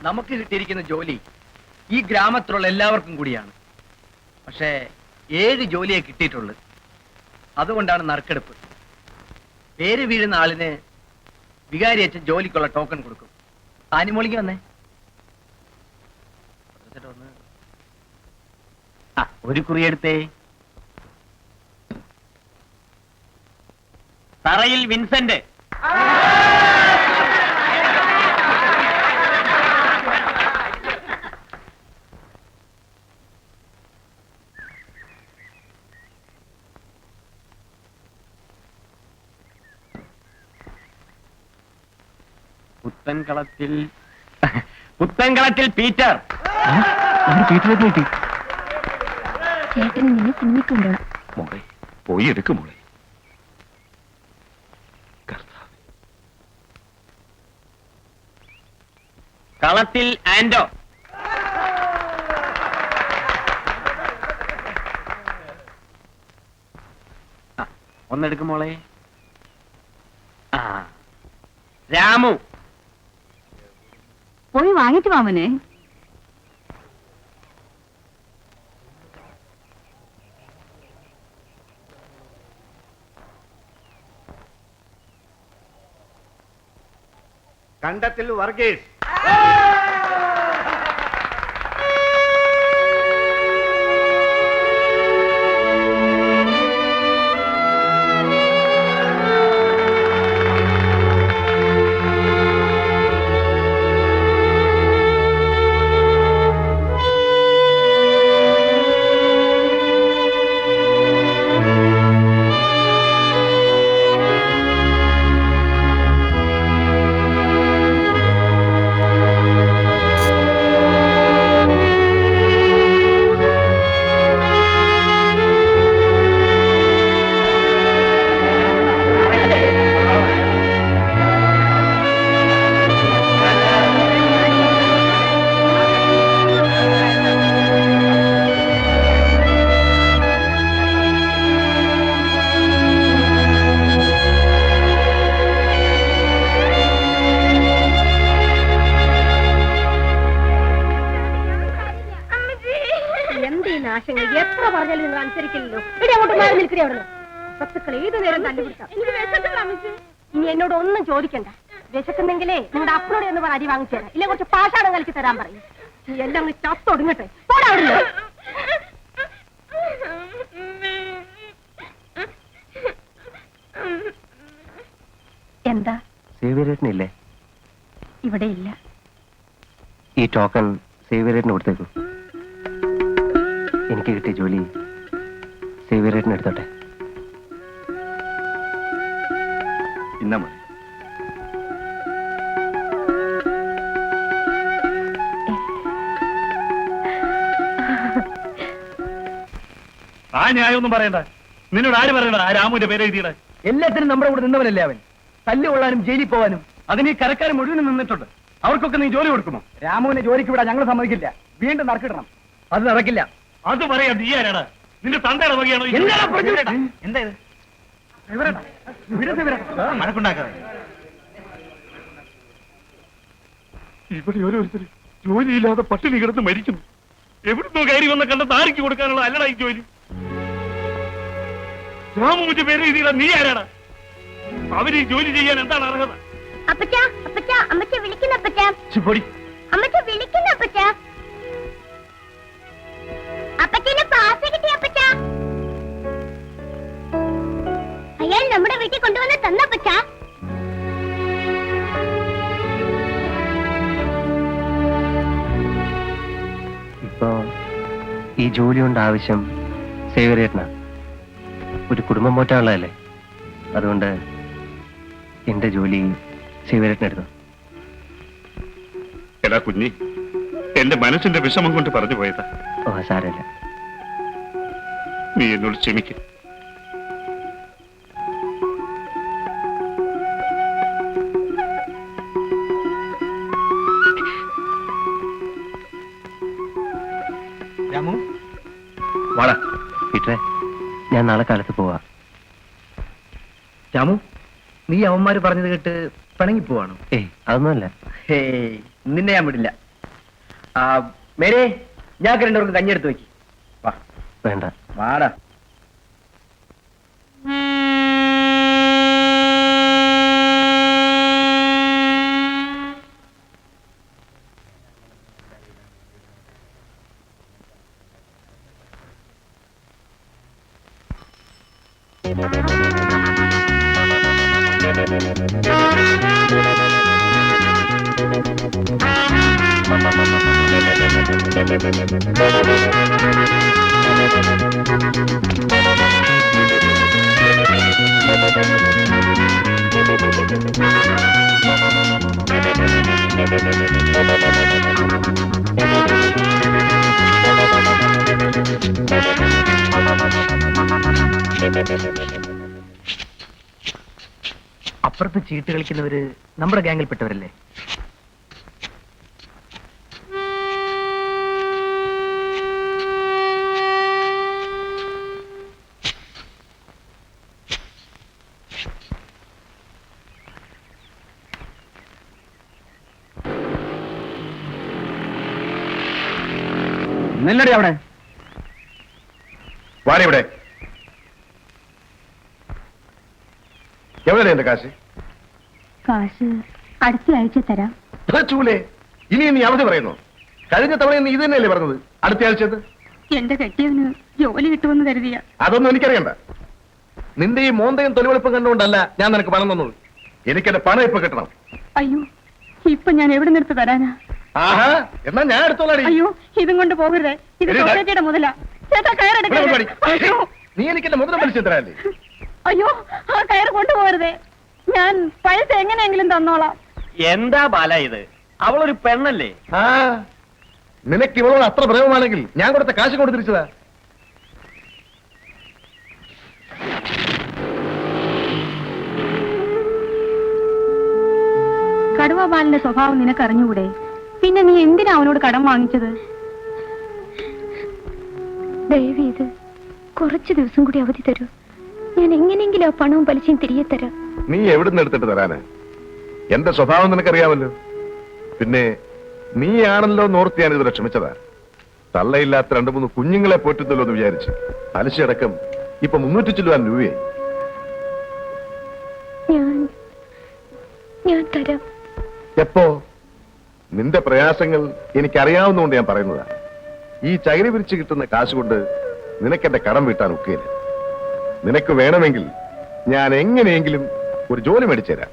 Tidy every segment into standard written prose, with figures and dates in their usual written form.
നമുക്ക് കിട്ടിയിരിക്കുന്ന ജോലി ഈ ഗ്രാമത്തിലുള്ള എല്ലാവർക്കും കൂടിയാണ്. പക്ഷേ 7 ജോലിയെ കിട്ടിയിട്ടുള്ളൂ. അതുകൊണ്ടാണ് നറുക്കെടുപ്പ്. പേര് വീഴുന്ന ആളിന് വികാരി അച്ഛൻ ജോലിക്കുള്ള ടോക്കൺ കൊടുക്കും. ആനിമോളിക്ക് വന്നേ. ഒരു കുറിയെടുത്തേ. തറയിൽ വിൻസെന്റ്. പുത്തൻകളത്തിൽ പീറ്റർ. പീറ്ററിലേക്ക് കിട്ടി. ചേട്ടൻ നിന്നെ സിനിമയ്ക്കുണ്ടോ? മോളെ പോയി എടുക്കും മോളെ. കളത്തിൽ ആൻഡോ. ഒന്നെടുക്കും മോളെ. രാമു. പോയി വാങ്ങിച്ചു വാമനെ. കണ്ടത്തിൽ വർഗീസ്. എത്ര പറഞ്ഞാലും നിങ്ങൾ അനുസരിക്കില്ലല്ലോ. ഇവിടെ അങ്ങോട്ട് മാറി നിൽക്കണേ. അവിടെ സ്വത്തുക്കൾ ഏത് നേരം തല്ലുപിടിക്കാം. ഇനി എന്നോട് ഒന്നും ചോദിക്കണ്ട. വിശക്കുന്നെങ്കിലേ നിങ്ങളുടെ അപ്പനോട് എന്ന് പറഞ്ഞ അരി വാങ്ങിച്ചു തരാം. ഇല്ല കുറച്ച് പാഷാണം കളിച്ച് തരാൻ പറയും. നീ എല്ലാം ചത്തൊടുങ്ങട്ടെ. പോടാ അവിടുന്ന്. എന്താ? സേവ്യരേട്ടനില്ലേ? ഇവിടെ ഇല്ല. ഈ ടോക്കൺ സേവ്യരേട്ടന് കൊടുത്തേക്കൂ. എനിക്ക് കിട്ടിയ ജോലി സേവ്യരേട്ടന് എടുത്തോട്ടെ. ഇന്നാ മതി. ആ ന്യായമൊന്നും പറയണ്ട. നിന്നോട് ആര് പറയണ്ട ആ രാമുവിന്റെ പേര് എഴുതിയുടെ? എല്ലാത്തിനും നമ്മുടെ കൂടെ നിന്നവനല്ലേ അവൻ. തല്ലു കൊള്ളാനും ജയിലിൽ പോവാനും അതിന് ഈ കരക്കാർ മുഴുവനും നിന്നിട്ടുണ്ട്. അവർക്കൊക്കെ നീ ജോലി കൊടുക്കുമോ? രാമുവിനെ ജോലിക്ക് വിടാൻ ഞങ്ങൾ സമ്മതിക്കില്ല. വീണ്ടും നറുക്കിടണം. അത് നടക്കില്ല. അത് പറയാ നീ ആരാണ്? നിന്റെ തന്തയുടെ വകയാണോ? എന്താ മഴക്കുണ്ടാക്കാതെ ഇവിടെ ഓരോരുത്തർ ജോലിയില്ലാതെ പട്ടിണി കിടന്ന് മരിക്കുന്നു. എവിടുന്നോ കയറി വന്ന കണ്ട താരിക്ക് കൊടുക്കാനുള്ള അല്ലടാ ഈ ജോലി. രാമുവിന്റെ പേര് എഴുതിയില്ല. നീ ആരാണ്? അവര് ഈ ജോലി ചെയ്യാൻ എന്താണ് അർഹത? അപ്പച്ചാ, അപ്പച്ചാ, അമ്മച്ച വിളിക്കുന്ന അപ്പച്ചാ. അമ്മച്ച വിളിക്കുന്ന അപ്പച്ചാ. അപ്പച്ചന് പാസ് കിട്ടി അപ്പച്ചാ. അയാൾ നമ്മുടെ വീട്ടിൽ കൊണ്ടുവന്ന് തന്നപ്പച്ചാ. ഇപ്പോ ഈ ജോലി കൊണ്ട് ആവശ്യം സേവ്യരേട്ടനാ. ഒരു കുടുംബം പോറ്റാനുള്ളതല്ലേ. അതുകൊണ്ട് എന്റെ ജോലി സേവ്യരേട്ടനെടുത്തു. എടാ കുഞ്ഞി, എന്റെ മനസ്സിന്റെ വിഷമം കൊണ്ട് പറഞ്ഞു പോയതാ. ഓ സാരമില്ല. നീ എന്നോട് ക്ഷമിക്കും. രാമു വാടാ. പീറ്ററെ, ഞാൻ നാളെ കാലത്ത് പോവാ. രാമു, നീ അവന്മാര് പറഞ്ഞത് കേട്ട് പിണങ്ങി പോവാണോ? ഏയ് അതൊന്നുമല്ല. ഹേയ്, നിന്നെ ഞാൻ വിടില്ല. മേരെ ഞാൻ രണ്ടുപേർക്ക് കഞ്ഞെടുത്ത് വെക്കി. വാ വേണ്ട. വാടാ. അപ്പുറത്ത് ചീട്ട് കളിക്കുന്നവര് നമ്മുടെ ഗ്യാങ്ങിൽപ്പെട്ടവരല്ലേ? നെല്ലടി അവിടെ വാടിവിടെ. എവിടെ എന്റെ കാശ്? കാശ് അടുത്ത ആഴ്ച തരാം. ചൂലേ, ഇനി നീ അവധി പറയുന്നു? കഴിഞ്ഞ തവണ നീ ഇത് തന്നെയല്ലേ പറഞ്ഞത്? അടുത്ത ആഴ്ചത് എന്റെ കെട്ടിയവന് ജോലി കിട്ടുമെന്ന് കരുതിയ. അതൊന്നും എനിക്കറിയണ്ട. നിന്റെ ഈ മോന്തയും തൊലിവെളുപ്പും കണ്ടുകൊണ്ടല്ല ഞാൻ നിനക്ക് പണം തന്നത്. എനിക്കെന്റെ പണം ഇപ്പൊ കിട്ടണം. അയ്യോ, ഇപ്പൊ ഞാൻ എവിടെ നിർത്ത് തരാനാ? ആഹാ, എന്നാ ഞാൻ എടുത്തോളാടി. അയ്യോ, ഇതും കൊണ്ട് പോകരുതേ. ഇത് എടി, സൊസൈറ്റിയുടെ മുതലാ. ചേട്ടാ, ഇവിടെ കയറെടുക്കരുത്. പടി. നീ എനിക്ക് എന്റെ മുതല വലിച്ചു തരാല്ലേ? അയ്യോ, ആ കയറ് കൊണ്ടുപോകരുതേ. ഞാൻ പൈസ എങ്ങനെയെങ്കിലും തന്നോളാം. എന്താ ബാല ഇത്? അവളൊരു പെണ്ണല്ലേ? ആ, നിനക്ക് ഇവളോട് അത്ര പ്രേമമാണെങ്കിൽ ഞാൻ കൊടുത്ത കാശ് കൊണ്ട് തിരിച്ചതാ. കടുവ ബാലന്റെ സ്വഭാവം നിനക്ക് അറിഞ്ഞുകൂടെ? പിന്നെ നീ എന്തിനാ അവനോട് കടം വാങ്ങിച്ചത്? ദയവേത് കുറച്ചു ദിവസം കൂടി അവധി തരൂ. ഞാൻ എങ്ങനെയെങ്കിലും ആ പണവും പലിശയും തിരികെ തരാം. നീ എവിടുന്ന് എടുത്തിട്ട് തരാന്? എന്റെ സ്വഭാവം നിനക്കറിയാമല്ലോ. പിന്നെ നീയാണല്ലോ നോർത്ത് ഞാൻ ഇതിനെ ക്ഷമിച്ചതാ. തള്ളയില്ലാത്ത 2-3 കുഞ്ഞുങ്ങളെ പോറ്റുന്നല്ലോ എന്ന് വിചാരിച്ച് പലിശയടക്കം ഇപ്പൊ 300 ചില്ലുവാൻ രൂപയായി. ഞാൻ തരാം. എപ്പോ? നിന്റെ പ്രയാസങ്ങൾ എനിക്കറിയാവുന്നതുകൊണ്ട് ഞാൻ പറയുന്നതാ. ഈ ചകിരി വിരിച്ച് കിട്ടുന്ന കാശ് കൊണ്ട് നിനക്കെന്റെ കടം വീട്ടാൻ ഒക്കുകയില്ല. നിനക്ക് വേണമെങ്കിൽ ഞാൻ എങ്ങനെയെങ്കിലും ഒരു ജോലി മേടിച്ചുതരാം.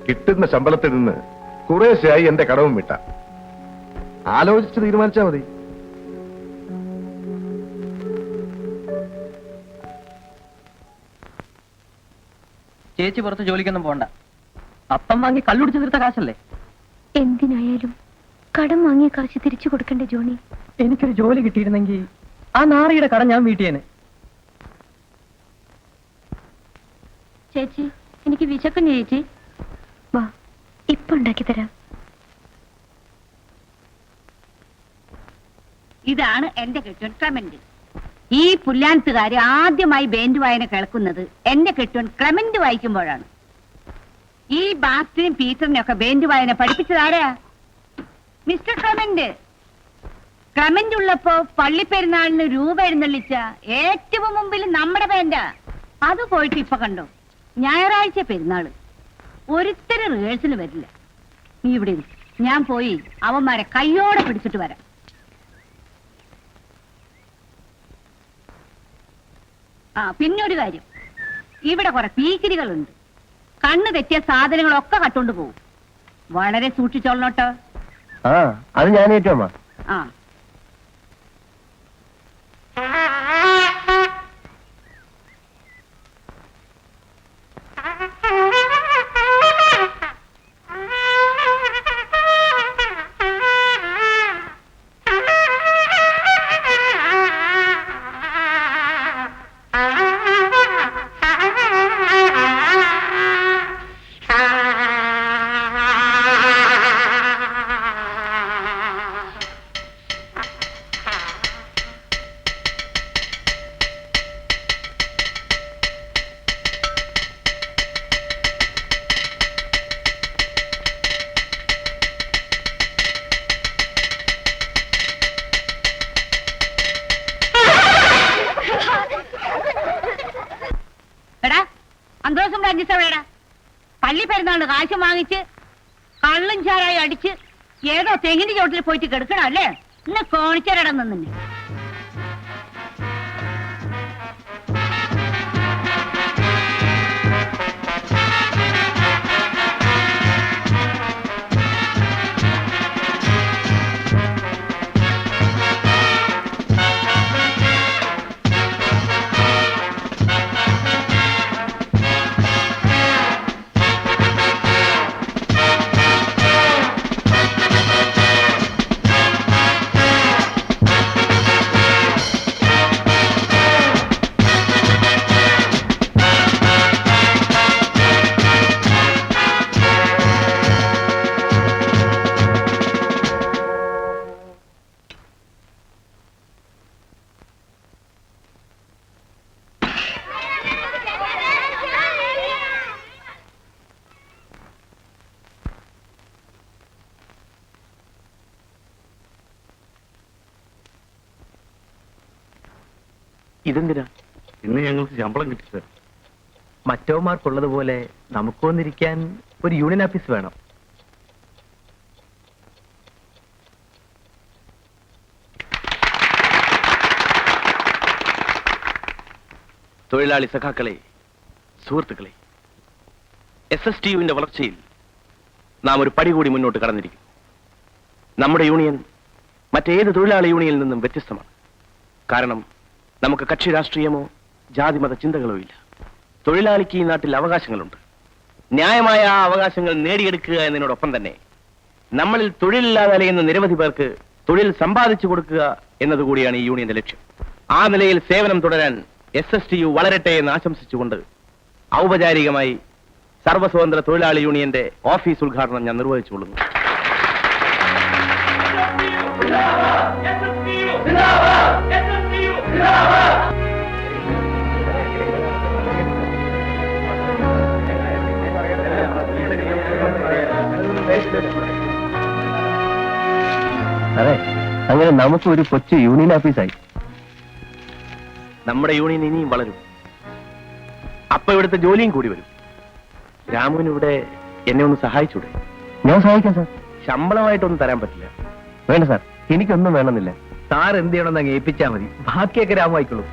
കിട്ടുന്ന ശമ്പളത്തിൽ നിന്ന് കുറേശ്ശെയായി എന്റെ കടവും വിട്ടാം. ആലോചിച്ച് തീരുമാനിച്ചാ മതി. ചേച്ചി പുറത്ത് ജോലിക്കൊന്നും പോണ്ട. അപ്പം വാങ്ങി കള്ളുടിച്ച് തീർത്ത കാശല്ലേ? എന്തിനായാലും കടം വാങ്ങിയ കാശ് തിരിച്ചു കൊടുക്കണ്ടേ ജോണി? എനിക്കൊരു ജോലി കിട്ടിയിരുന്നെങ്കിൽ ആ നാറിയുടെ കടം ഞാൻ വീട്ടിയേനെ. ചേച്ചി, എനിക്ക് വിശക്കുന്നു ചേച്ചി. വാ, ഇപ്പൊ ഉണ്ടാക്കി തരാം. ഇതാണ് എന്റെ കെട്ടിയോൻ ക്ലെമന്റ്. ഈ പുല്ലാനത്തുകാര് ആദ്യമായി ബാൻഡ് വായന കേൾക്കുന്നത് എന്റെ കെട്ടിയോൻ ക്ലെമന്റ് വായിക്കുമ്പോഴാണ്. ഈ ബാസ്റ്റിനും പീറ്ററിനും ഒക്കെ ബാൻഡ് വായന പഠിപ്പിച്ചതാരാ? Mister Clement. ക്ലെമന്റ് ഉള്ളപ്പോ പള്ളിപ്പെരുന്നാളിന് രൂപ എഴുന്നള്ളിച്ച ഏറ്റവും മുമ്പിൽ നമ്മുടെ ബാൻഡാ. അത് പോയിട്ട് ഇപ്പൊ കണ്ടോ, ഞായറാഴ്ച പെരുന്നാള്. ഒരുത്തരം റിഹേഴ്സല് വരില്ല. നീ ഇവിടെ ഇരി. ഞാൻ പോയി അവന്മാരെ കയ്യോടെ പിടിച്ചിട്ട് വരാം. പിന്നൊരു കാര്യം, ഇവിടെ കുറെ പീക്കിരികളുണ്ട്. കണ്ണ് തെറ്റിയ സാധനങ്ങളൊക്കെ കട്ടുകൊണ്ട് പോകും. വളരെ സൂക്ഷിച്ചോളണോട്ടോ. അത് ഞാൻ ഏറ്റവും അമ്മ. ആ അന്തോസും ഫ്രാൻസിസ് എവിടെയാ? പള്ളി പെരുന്നാളിന് കാശ് വാങ്ങിച്ച് കള്ളും ചാരായി അടിച്ച് ഏതോ തെങ്ങിന്റെ ചോട്ടിൽ പോയിട്ട് കിടക്കണം അല്ലേ? ഇന്ന് കോണിച്ചരടം തന്നെ. ഇതെന്തിനാ? ഇന്ന് ഞങ്ങൾക്ക് ശമ്പളം കിട്ടി സാർ. മറ്റവന്മാർക്കുള്ളതുപോലെ നമുക്ക് വന്നിരിക്കാൻ ഒരു യൂണിയൻ ഓഫീസ് വേണം. തൊഴിലാളി സഖാക്കളെ, സുഹൃത്തുക്കളെ, SSTUവിന്റെ വളർച്ചയിൽ നാം ഒരു പടി കൂടി മുന്നോട്ട് കടന്നിരിക്കുന്നു. നമ്മുടെ യൂണിയൻ മറ്റേത് തൊഴിലാളി യൂണിയനിൽ നിന്നും വ്യത്യസ്തമാണ്. കാരണം നമുക്ക് കക്ഷി രാഷ്ട്രീയമോ ജാതിമത ചിന്തകളോ ഇല്ല. തൊഴിലാളിക്ക് ഈ നാട്ടിൽ അവകാശങ്ങളുണ്ട്. ന്യായമായ ആ അവകാശങ്ങൾ നേടിയെടുക്കുക എന്നതിനോടൊപ്പം തന്നെ നമ്മളിൽ തൊഴിലില്ലാതെ അലയുന്ന നിരവധി പേർക്ക് തൊഴിൽ സമ്പാദിച്ചു കൊടുക്കുക എന്നതുകൂടിയാണ് ഈ യൂണിയന്റെ ലക്ഷ്യം. ആ നിലയിൽ സേവനം തുടരാൻ SSTU വളരട്ടെ എന്ന് ആശംസിച്ചുകൊണ്ട് ഔപചാരികമായി സർവസ്വതന്ത്ര തൊഴിലാളി യൂണിയന്റെ ഓഫീസ് ഉദ്ഘാടനം ഞാൻ നിർവഹിച്ചുകൊള്ളുന്നു. അതെ, അങ്ങനെ നമുക്ക് ഒരു കൊച്ചു യൂണിയൻ ഓഫീസായി. നമ്മുടെ യൂണിയൻ ഇനിയും വളരും. അപ്പൊ ഇവിടുത്തെ ജോലിയും കൂടി വരും. രാമുവിന് ഇവിടെ എന്നെ ഒന്ന് സഹായിച്ചൂടെ? ഞാൻ സഹായിക്കാം സാർ. ശമ്പളമായിട്ടൊന്നും തരാൻ പറ്റില്ല. വേണ്ട സാർ, എനിക്കൊന്നും വേണമെന്നില്ല. സാർ എന്ത് ചെയ്യണമെന്ന് അങ്ങ് ഏൽപ്പിച്ചാൽ മതി. ബാക്കിയൊക്കെ രാമു ആയിക്കോളൂ.